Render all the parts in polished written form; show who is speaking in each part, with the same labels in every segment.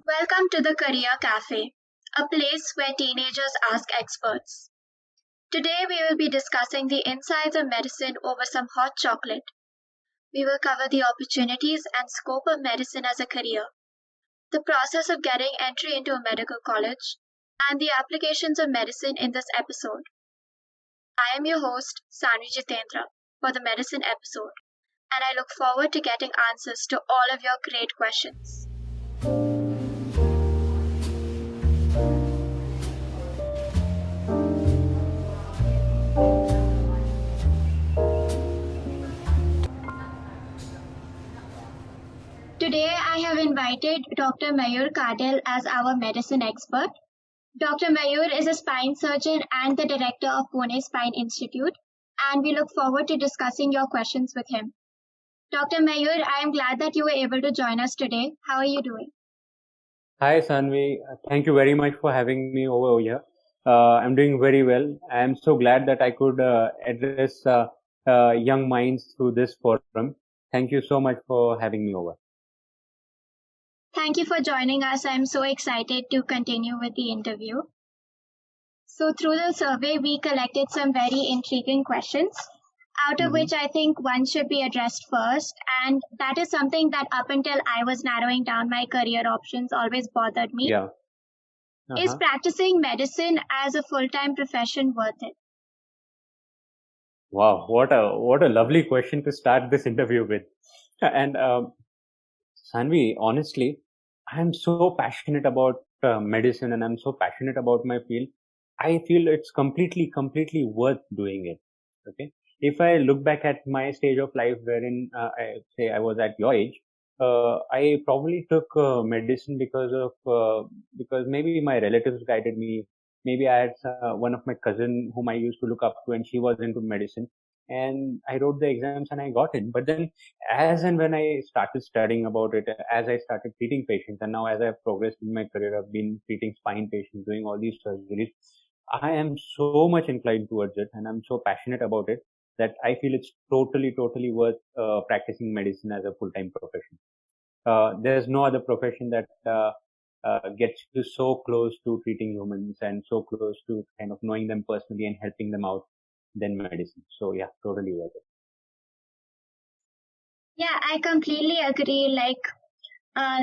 Speaker 1: Welcome to the Career Cafe, a place where teenagers ask experts. Today we will be discussing the insides of medicine over some hot chocolate. We will cover the opportunities and scope of medicine as a career, the process of getting entry into a medical college, and the applications of medicine in this episode. I am your host, Sanvi Jitendra, for the medicine episode, and I look forward to getting answers to all of your great questions. Today, I have invited Dr. Mayur Kadel as our medicine expert. Dr. Mayur is a spine surgeon and the director of Pune Spine Institute, and we look forward to discussing your questions with him. Dr. Mayur, I am glad that you were able to join us today. How are you doing?
Speaker 2: Hi, Sanvi. Thank you very much for having me over here. I'm doing very well. I'm so glad that I could address young minds through this forum. Thank you so much for having me over.
Speaker 1: Thank you for joining us. I'm so excited to continue with the interview. So, through the survey, we collected some very intriguing questions, out of which I think one should be addressed first. And that is something that up until I was narrowing down my career options always bothered me.
Speaker 2: Yeah.
Speaker 1: Is practicing medicine as a full-time profession worth it?
Speaker 2: Wow, what a lovely question to start this interview with. And Sanvi, honestly, I'm so passionate about medicine and I'm so passionate about my field. I feel it's completely worth doing it. Okay. If I look back at my stage of life wherein I was at your age, I probably took medicine because maybe my relatives guided me. Maybe I had one of my cousin whom I used to look up to, and she was into medicine, and I wrote the exams and I got it. But then, as and when I started studying about it, as I started treating patients, and now as I've progressed in my career, I've been treating spine patients, doing all these surgeries. I am so much inclined towards it, and I'm so passionate about it that I feel it's totally worth practicing medicine as a full-time profession. There's no other profession that gets you so close to treating humans and so close to kind of knowing them personally and helping them out than medicine. So yeah, totally worth it.
Speaker 1: Yeah, I completely agree.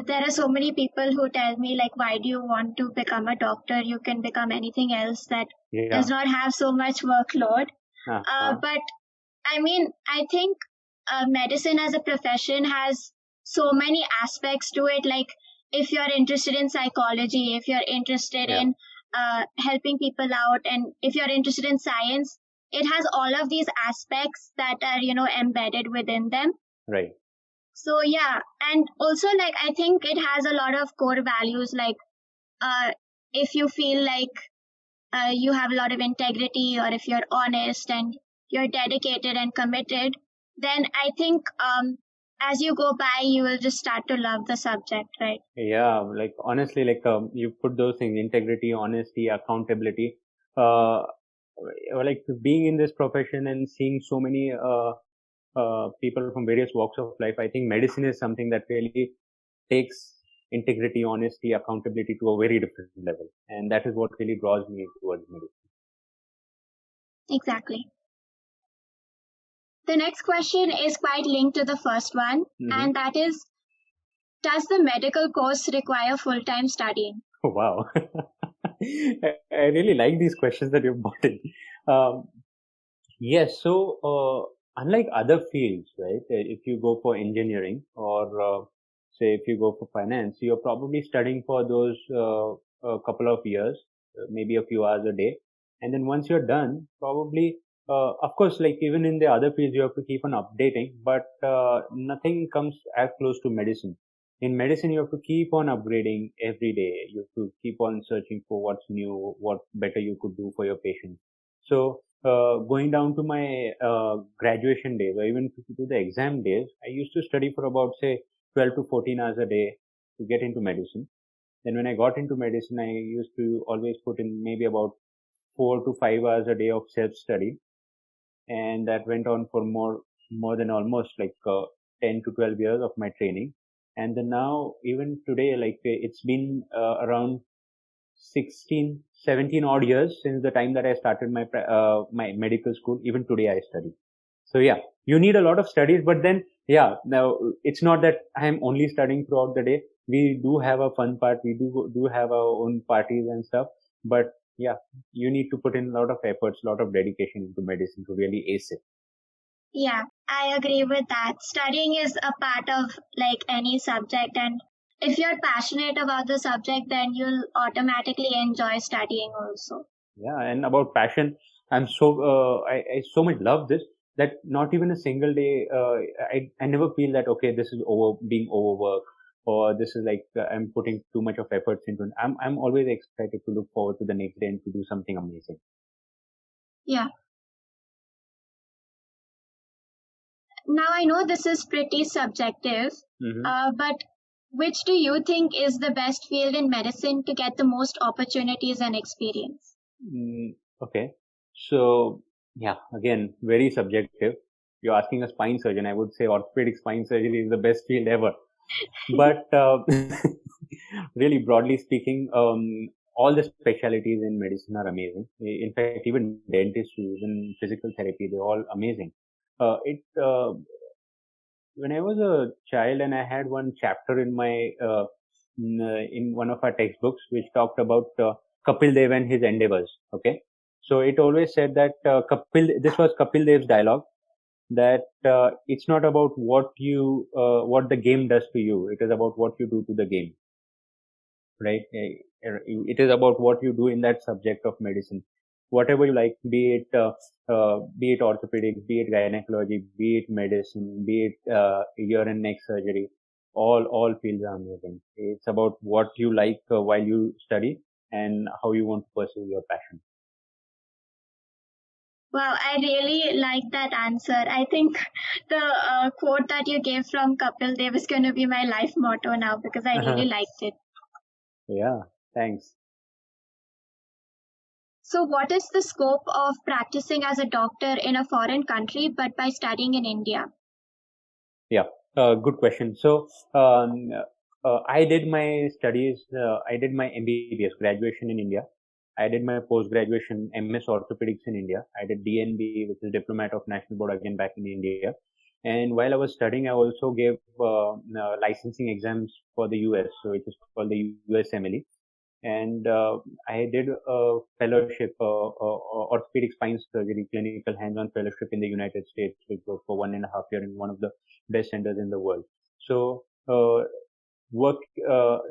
Speaker 1: There are so many people who tell me, why do you want to become a doctor? You can become anything else that does not have so much workload. But I mean, I think medicine as a profession has so many aspects to it. Like, if you're interested in psychology, if you're interested in helping people out, and if you're interested in science, it has all of these aspects that are, embedded within them.
Speaker 2: Right.
Speaker 1: So yeah, and also I think it has a lot of core values. If you feel like you have a lot of integrity, or if you're honest and you're dedicated and committed, then I think as you go by, you will just start to love the subject, right?
Speaker 2: Yeah, like honestly, you put those things: integrity, honesty, accountability. Uh, like being in this profession and seeing so many people from various walks of life, I think medicine is something that really takes integrity, honesty, accountability to a very different level. And that is what really draws me towards medicine.
Speaker 1: Exactly. The next question is quite linked to the first one, and that is, does the medical course require full-time studying?
Speaker 2: Oh, wow. I really like these questions that you've brought in. Yes, so unlike other fields, right? If you go for engineering or say if you go for finance, you're probably studying for those a couple of years, maybe a few hours a day, and then once you're done, probably of course, like even in the other fields, you have to keep on updating, but nothing comes as close to medicine. In medicine, you have to keep on upgrading every day. You have to keep on searching for what's new, what better you could do for your patients. So going down to my graduation days or even to the exam days, I used to study for about say 12 to 14 hours a day to get into medicine. Then when I got into medicine, I used to always put in maybe about 4 to 5 hours a day of self study, and that went on for more than almost 10 to 12 years of my training. And then now, even today, like it's been around 16, 17 odd years since the time that I started my medical school. Even today I study. So yeah, you need a lot of studies, but then yeah, now it's not that I'm only studying throughout the day. We do have a fun part. We do have our own parties and stuff. But yeah, you need to put in a lot of efforts, a lot of dedication into medicine to really ace it.
Speaker 1: Yeah, I agree with that. Studying is a part of like any subject, and if you're passionate about the subject, then you'll automatically enjoy studying also.
Speaker 2: Yeah, and about passion, I so much love this that not even a single day I never feel that okay, this is being overworked, or this is like I'm putting too much of efforts into it. I'm always excited to look forward to the next day and to do something amazing.
Speaker 1: Yeah. Now I know this is pretty subjective, but which do you think is the best field in medicine to get the most opportunities and experience?
Speaker 2: Okay, so yeah, again, very subjective. You're asking a spine surgeon. I would say orthopedic spine surgery is the best field ever. But really, broadly speaking, all the specialties in medicine are amazing. In fact, even dentistry, even physical therapy, they're all amazing. When I was a child, and I had one chapter in my in one of our textbooks which talked about Kapil Dev and his endeavors. Okay, so it always said that this was Kapil Dev's dialogue, that it's not about what the game does to you. It is about what you do to the game, right? It is about what you do in that subject of medicine, whatever you like, be it orthopedics, be it gynecology, be it medicine, be it ear and neck surgery. All fields are amazing. It's about what you like while you study and how you want to pursue your passion.
Speaker 1: Wow, I really like that answer. I think the quote that you gave from Kapil Dev is going to be my life motto now because I really liked it.
Speaker 2: Yeah, thanks.
Speaker 1: So, what is the scope of practicing as a doctor in a foreign country but by studying in India?
Speaker 2: Yeah, good question. So, I did my studies, I did my MBBS graduation in India. I did my post graduation MS orthopedics in India. I did DNB, which is Diplomat of National Board, again back in India. And while I was studying, I also gave licensing exams for the US, so which is called the USMLE. And I did a fellowship, orthopedic spine surgery clinical hands-on fellowship in the United States, which was for 1.5 years in one of the best centers in the world. So work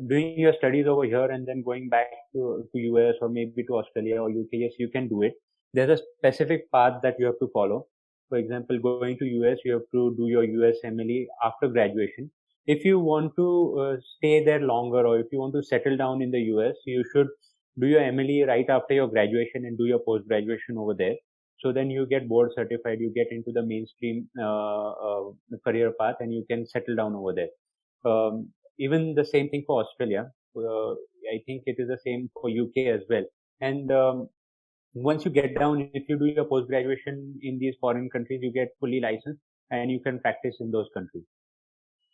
Speaker 2: doing your studies over here and then going back to US or maybe to Australia or UK, yes, you can do it. There's a specific path that you have to follow. For example, going to US, you have to do your USMLE after graduation. If you want to stay there longer, or if you want to settle down in the US, you should do your MLE right after your graduation and do your post graduation over there. So then you get board certified, you get into the mainstream career path, and you can settle down over there. Even the same thing for Australia. I think it is the same for UK as well. And once you get down, if you do your post graduation in these foreign countries, you get fully licensed and you can practice in those countries.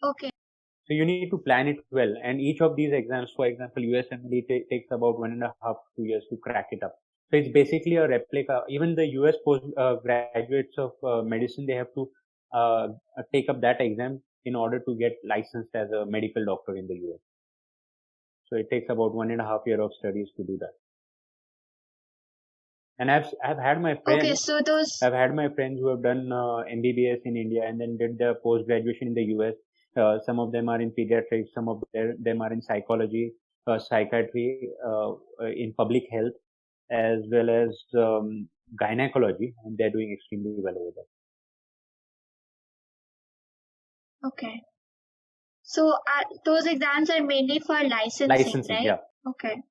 Speaker 1: Okay.
Speaker 2: So you need to plan it well. And each of these exams, for example, USMLE takes about 1.5 2 years to crack it up. So it's basically a replica. Even the US post graduates of medicine, they have to take up that exam in order to get licensed as a medical doctor in the US. So it takes about 1.5 years of studies to do that. And I've had my friends.
Speaker 1: Okay, so
Speaker 2: I've had my friends who have done MBBS in India and then did their post graduation in the US. Some of them are in pediatrics, some of them are in psychology, psychiatry, in public health, as well as gynecology, and they're doing extremely well over there.
Speaker 1: Okay. So those exams are mainly for licensing, right?
Speaker 2: Yeah.
Speaker 1: Okay.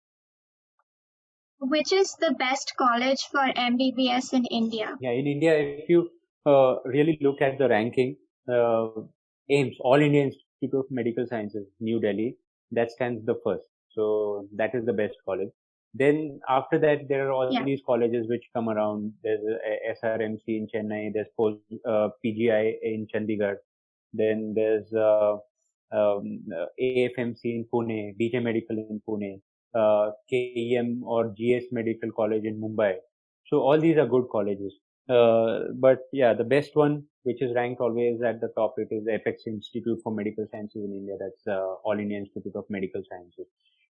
Speaker 1: Which is the best college for MBBS in India?
Speaker 2: Yeah, in India, if you really look at the ranking, AIIMS, All India Institute of Medical Sciences, New Delhi, that stands the first. So that is the best college. Then after that, there are all these colleges which come around. There's SRMC in Chennai. There's PGI in Chandigarh. Then there's AFMC in Pune, DJ Medical in Pune, KEM or GS Medical College in Mumbai. So all these are good colleges. But yeah, the best one, which is ranked always at the top, it is the Apex Institute for Medical Sciences in India. That's All India Institute of Medical Sciences.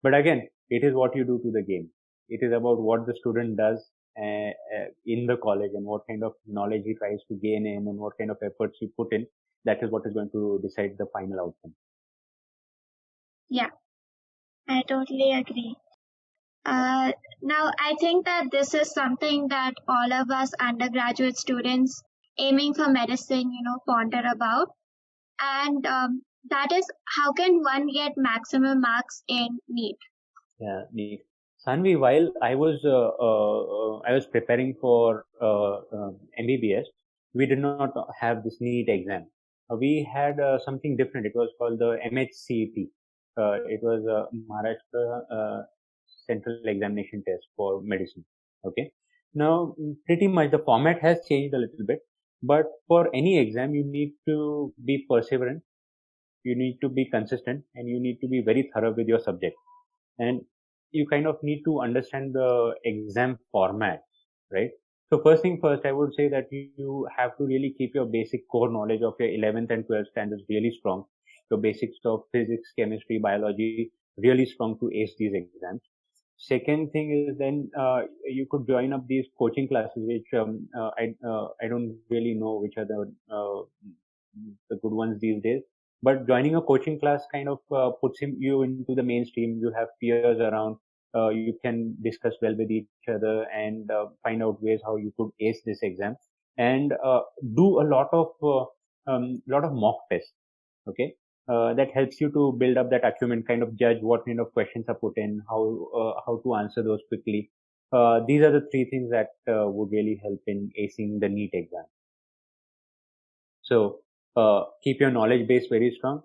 Speaker 2: But again, it is what you do to the game. It is about what the student does in the college and what kind of knowledge he tries to gain in and what kind of efforts he put in. That is what is going to decide the final outcome.
Speaker 1: Yeah, I totally agree. Now, I think that this is something that all of us undergraduate students aiming for medicine, ponder about. And that is, how can one get maximum marks in NEET?
Speaker 2: Yeah, NEET. Sanvi, while I was preparing for MBBS, we did not have this NEET exam. We had something different. It was called the MHCET. It was Maharashtra Central Examination Test for medicine. Okay. Now, pretty much the format has changed a little bit, but for any exam, you need to be perseverant, you need to be consistent, and you need to be very thorough with your subject. And you kind of need to understand the exam format, right? So first thing first, I would say that you have to really keep your basic core knowledge of your 11th and 12th standards really strong. Your basics of physics, chemistry, biology really strong to ace these exams. Second thing is then you could join up these coaching classes, which I don't really know which are the good ones these days. But joining a coaching class kind of puts you into the mainstream. You have peers around. You can discuss well with each other and find out ways how you could ace this exam, and do a lot of mock tests. Okay, that helps you to build up that acumen, kind of judge what kind of questions are put in, how to answer those quickly. These are the three things that would really help in acing the NEET exam. So keep your knowledge base very strong.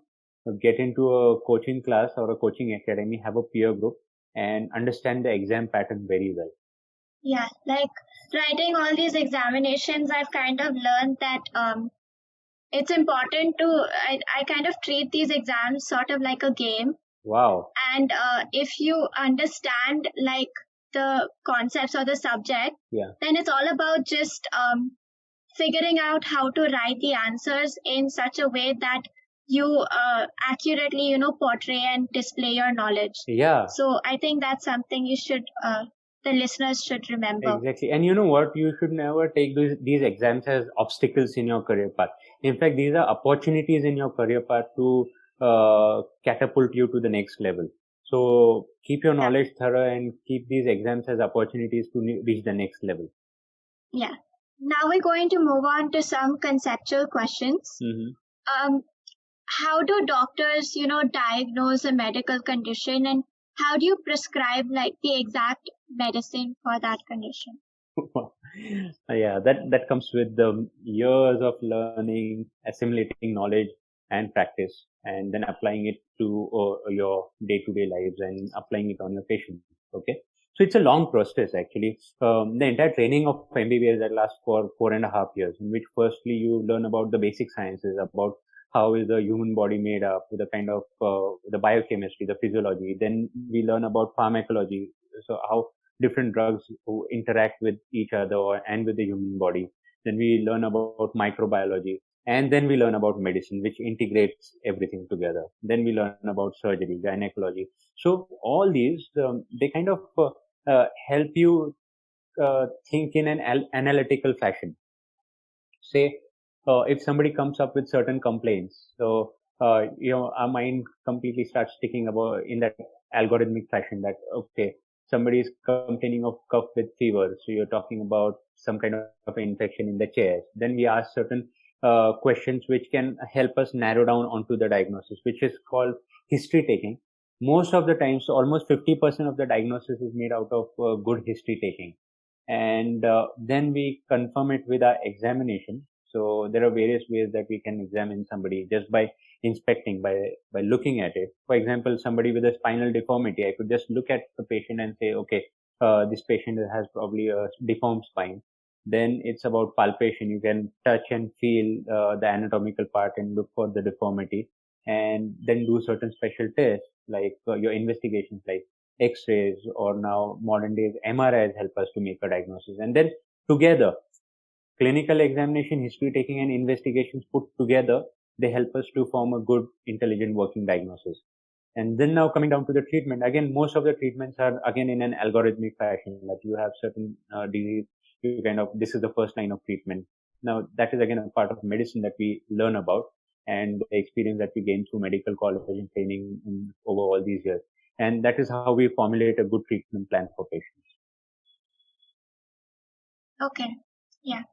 Speaker 2: Get into a coaching class or a coaching academy, have a peer group, and understand the exam pattern very well.
Speaker 1: Yeah, like writing all these examinations, I've kind of learned that it's important to, I kind of treat these exams sort of like a game.
Speaker 2: Wow.
Speaker 1: And if you understand like the concepts or the subject, then it's all about just figuring out how to write the answers in such a way that you accurately, portray and display your knowledge.
Speaker 2: Yeah.
Speaker 1: So I think that's something you should, the listeners should remember.
Speaker 2: Exactly. And you know what? You should never take these exams as obstacles in your career path. In fact, these are opportunities in your career path to catapult you to the next level. So keep your knowledge thorough and keep these exams as opportunities to reach the next level.
Speaker 1: Yeah. Now we're going to move on to some conceptual questions.
Speaker 2: Mm-hmm.
Speaker 1: How do doctors, diagnose a medical condition, and how do you prescribe like the exact medicine for that condition?
Speaker 2: Yeah, that comes with the years of learning, assimilating knowledge and practice, and then applying it to your day-to-day lives and applying it on your patients. Okay. So it's a long process actually. The entire training of MBBS that lasts for 4.5 years, in which firstly you learn about the basic sciences, about how is the human body made up, the kind of the biochemistry, the physiology. Then we learn about pharmacology, so how different drugs who interact with each other and with the human body. Then we learn about microbiology, and then we learn about medicine, which integrates everything together. Then we learn about surgery, gynecology. So all these, they kind of help you think in an analytical fashion. Say, if somebody comes up with certain complaints, so our mind completely starts thinking about in that algorithmic fashion that okay, somebody is complaining of cough with fever, so you're talking about some kind of infection in the chest. Then we ask certain questions which can help us narrow down onto the diagnosis, which is called history taking. Most of the times, so almost 50% of the diagnosis is made out of good history taking. And then we confirm it with our examination. So there are various ways that we can examine somebody just by inspecting, by looking at it. For example, somebody with a spinal deformity, I could just look at the patient and say, okay, this patient has probably a deformed spine. Then it's about palpation. You can touch and feel the anatomical part and look for the deformity. and then do certain special tests like your investigations like X-rays, or now modern days MRIs help us to make a diagnosis. And then together, clinical examination, history taking, and investigations put together, they help us to form a good, intelligent working diagnosis. And then now coming down to the treatment, again, most of the treatments are again in an algorithmic fashion. Like you have certain disease, you kind of, this is the first line of treatment. Now that is again a part of medicine that we learn about, and the experience that we gain through medical college and training over all these years. And that is how we formulate a good treatment plan for patients.
Speaker 1: Okay. Yeah.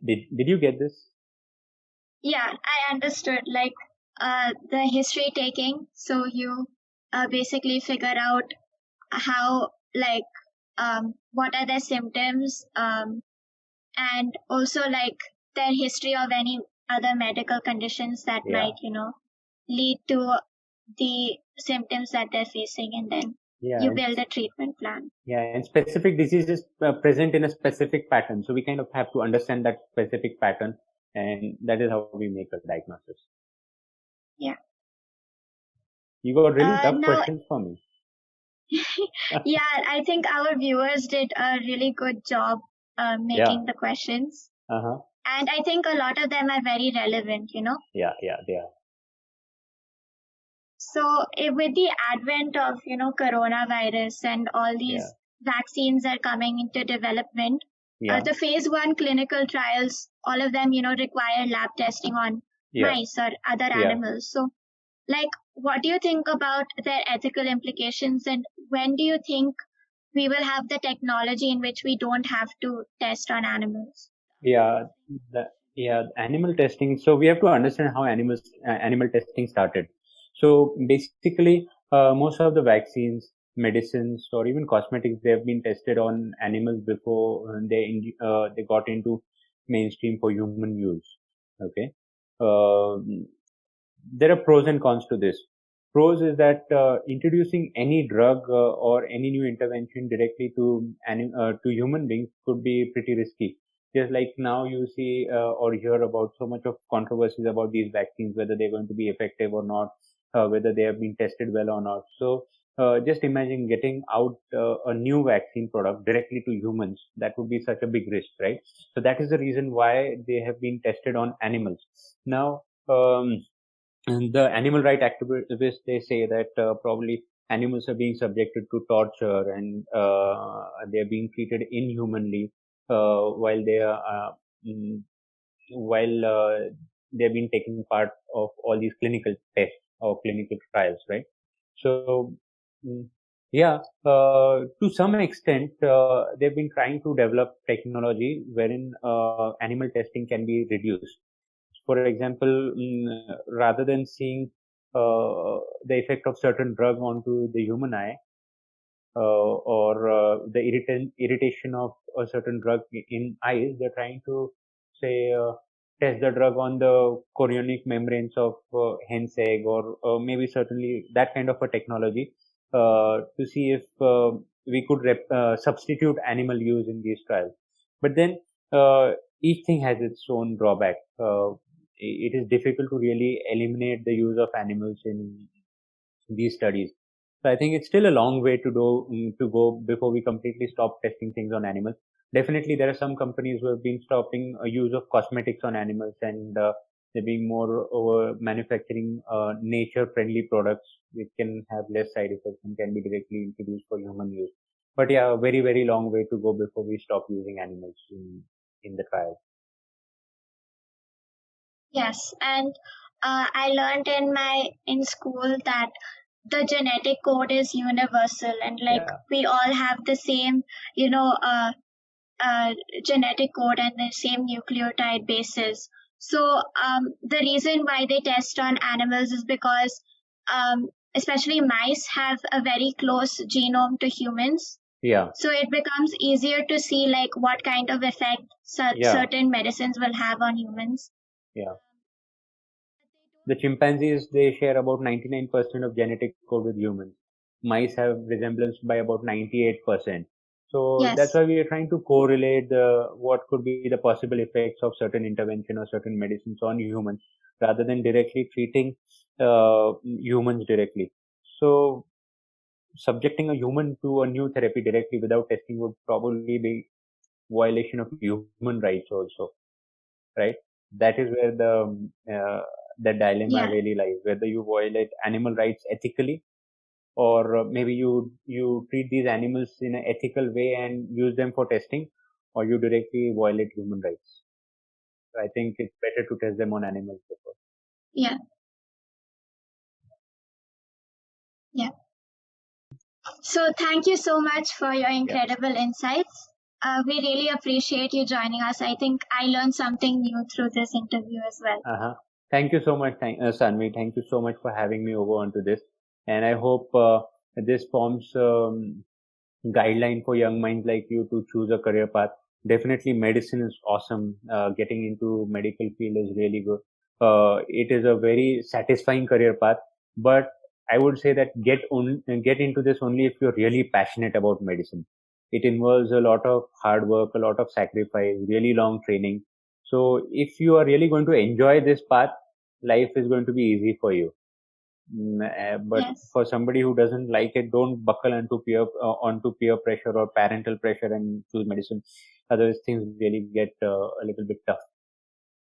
Speaker 2: Did you get this?
Speaker 1: Yeah, I understood. Like the history taking, so you basically figure out how, like, what are their symptoms, and also like their history of any other medical conditions that might, lead to the symptoms that they're facing, and then you build a treatment plan.
Speaker 2: Yeah, and specific diseases present in a specific pattern. So we kind of have to understand that specific pattern, and that is how we make a diagnosis.
Speaker 1: Yeah.
Speaker 2: You got really tough questions for me.
Speaker 1: Yeah, I think our viewers did a really good job making the questions.
Speaker 2: Uh-huh.
Speaker 1: And I think a lot of them are very relevant,
Speaker 2: Yeah, they are.
Speaker 1: So with the advent of, coronavirus and all these vaccines are coming into development, the phase 1 clinical trials, all of them, require lab testing on mice or other animals. So like, what do you think about their ethical implications, and when do you think we will have the technology in which we don't have to test on animals?
Speaker 2: Animal testing. So we have to understand how animal testing started. So basically, most of the vaccines, medicines, or even cosmetics, they have been tested on animals before they got into mainstream for human use. Okay. There are pros and cons to this. Pros is that introducing any drug or any new intervention directly to human beings could be pretty risky. Just like now you see or hear about so much of controversies about these vaccines, whether they're going to be effective or not, whether they have been tested well or not. So just imagine getting out a new vaccine product directly to humans. That would be such a big risk, right? So that is the reason why they have been tested on animals. Now, and the animal right activists, they say that probably animals are being subjected to torture, and they are being treated inhumanly while they are they've been taking part of all these clinical tests or clinical trials, right? So to some extent they've been trying to develop technology wherein animal testing can be reduced. For example, rather than seeing the effect of certain drug onto the human eye, or the irritation of a certain drug in eyes, they're trying to say test the drug on the chorionic membranes of hen's egg, or maybe certainly that kind of a technology to see if we could substitute animal use in these trials. But then each thing has its own drawback. It is difficult to really eliminate the use of animals in these studies. So I think it's still a long way to go before we completely stop testing things on animals. Definitely, there are some companies who have been stopping use of cosmetics on animals, and they're being more over manufacturing nature-friendly products which can have less side effects and can be directly introduced for human use. But yeah, a very, very long way to go before we stop using animals in the trials.
Speaker 1: Yes, and I learned in school that the genetic code is universal, and we all have the same, genetic code and the same nucleotide bases. So the reason why they test on animals is because especially mice have a very close genome to humans.
Speaker 2: Yeah.
Speaker 1: So it becomes easier to see like what kind of effect certain medicines will have on humans.
Speaker 2: Yeah. The chimpanzees, they share about 99% of genetic code with humans. Mice have resemblance by about 98%. So that's why we are trying to correlate what could be the possible effects of certain intervention or certain medicines on humans. rather than directly treating humans directly. So subjecting a human to a new therapy directly without testing would probably be violation of human rights also, right? That is where the dilemma really lies, whether you violate animal rights ethically, or maybe you treat these animals in an ethical way and use them for testing, or you directly violate human rights. So I think it's better to test them on animals before.
Speaker 1: Yeah. Yeah. So thank you so much for your incredible insights. We really appreciate you joining us. I think I learned something new through this interview as well.
Speaker 2: Thank you so much, Sanvi. Thank you so much for having me over onto this. And I hope this forms guideline for young minds like you to choose a career path. Definitely medicine is awesome. Getting into medical field is really good. It is a very satisfying career path, but I would say that get into this only if you're really passionate about medicine. It involves a lot of hard work, a lot of sacrifice, really long training. So if you are really going to enjoy this path, life is going to be easy for you. But for somebody who doesn't like it, don't buckle onto peer pressure or parental pressure and choose medicine. Otherwise, things really get a little bit tough.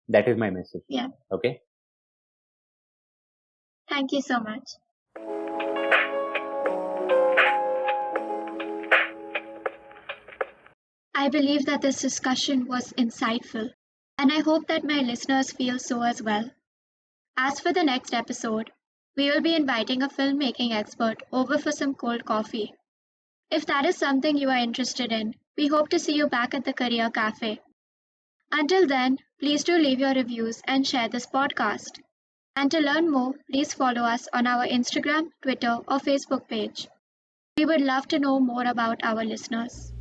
Speaker 2: That is my message.
Speaker 1: Yeah.
Speaker 2: Okay.
Speaker 1: Thank you so much. I believe that this discussion was insightful, and I hope that my listeners feel so as well. As for the next episode, we will be inviting a filmmaking expert over for some cold coffee. If that is something you are interested in, we hope to see you back at the Career Cafe. Until then, please do leave your reviews and share this podcast. And to learn more, please follow us on our Instagram, Twitter, or Facebook page. We would love to know more about our listeners.